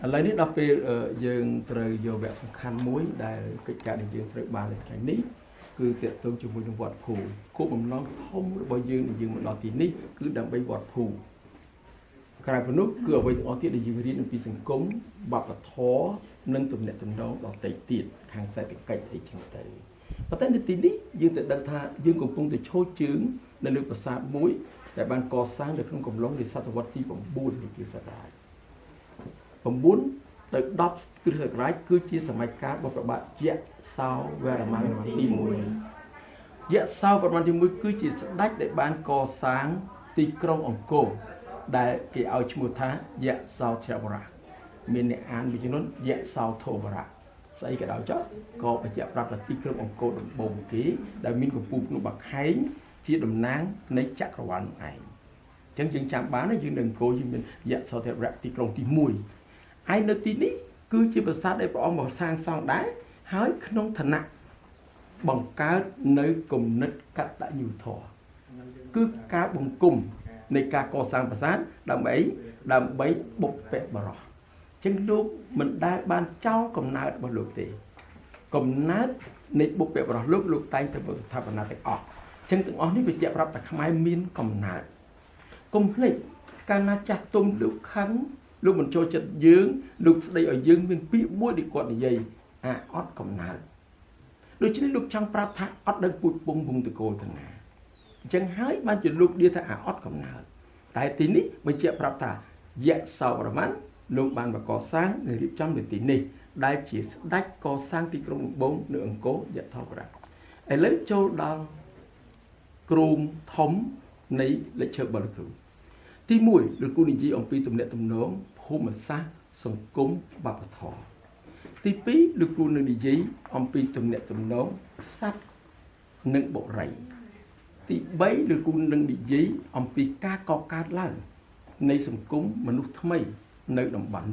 ឥឡូវនេះដល់ពេលយើងត្រូវយកវគ្គសំខាន់មួយដែលកិច្ចការដែលយើងត្រូវបាននៅថ្ងៃនេះគឺទាក់ទងជាមួយនឹងវត្តភូមិគោលបំណងធំរបស់យើងដែលយើងមកដល់ទីនេះគឺដើម្បីវត្តភូមិក្រៅពីនោះគឺអ្វីទាំងអស់ទៀតដែលយើងរៀនអំពីសង្គមវប្បធម៌និងទំនាក់ទំនងដទៃទៀតខាងសេដ្ឋកិច្ចអីចឹងទៅប៉ុន្តែនៅទីនេះយើងទៅដឹងថាយើងកំពុងតែឈរជើងនៅលើប្រាសាទមួយដែលបានកសាងនៅក្នុងកំឡុងនៃសតវត្សទី9នៃគ្រិស្តសករាជ9ទៅ10គ្រិស្តសករាជគឺជាសម័យកាលរបស់ព្រះបាទយសោវរ្ម័នទី1យសោវរ្ម័នទី1គឺជាស្ដេចដែលបានកសាងទីក្រុងអង្គរដែលគេឲ្យឈ្មោះថាយសោជ្រវរៈមានអ្នកអានមួយចំនួនយសោធវរៈស្អីក៏ដោយចុះក៏បញ្ជាក់ប្រាប់ថាទីក្រុងអង្គរដំបូងគេដែលមានកំពូលភ្នំបាខែងជាតំណាងនៃចក្រវាឡនោះឯងអញ្ចឹងយើងចាំបានយើងនៅអង្គរយើងមានយសោធវរៈទីក្រុងទី1ឯនៅទីនេះគឺជាប្រាសាទដែលព្រះអង្គបានសាងសង់ដែរហើយក្នុងឋានៈបង្កើតនៅគំនិតកតញ្ញូធម៌គឺការបង្គុំនៃការកសាងប្រាសាទដើម្បីបុព្វបុរសអញ្ចឹងលោកមិនដែលបានចោលកំណើតរបស់លោកទេកំណើតនៃបុព្វបុរសលោកតែងតែស្ថាបនាទាំងអស់អញ្ចឹងទាំងអស់នេះបញ្ជាក់ប្រាប់ថាខ្មែរមានកំណើតកុំភ្លេចកាលណាចាស់ទុំលោកខឹងលោកមិនចូលចិត្តយើងលោកស្ដីឲ្យយើងមានពាក្យមួយដែលគាត់និយាយអត់កំណើតដូច្នេះលោកចង់ប្រាប់ថាអត់ដឹងពូជពងវងតកូលទាំងណាអញ្ចឹងហើយបានជាលោកនិយាយថាអត់កំណើតតែទីនេះបញ្ជាក់ប្រាប់ថាយសោវរ្ម័នលោកបានបង្កសាងនិងរៀបចំនៅទីនេះដែលជាស្ដេចកសាងទីក្រុងដំបូងនៅអង្គរយសោវរៈឥឡូវចូលដល់គ្រោងធំនៃលេខឈើបលគ្រូទី1លោកគ្រូនិយាយអំពីទំនាក់ទំនងភូមិសាស្ត្រសង្គមវប្បធម៌ទី2លោកគ្រូនឹងនិយាយអំពីទំនាក់ទំនងសត្វនិងបុរីទី3លោកគ្រូនឹងនិយាយអំពីការកកើតឡើងនៃសង្គមមនុស្សថ្មីនៅតំបន់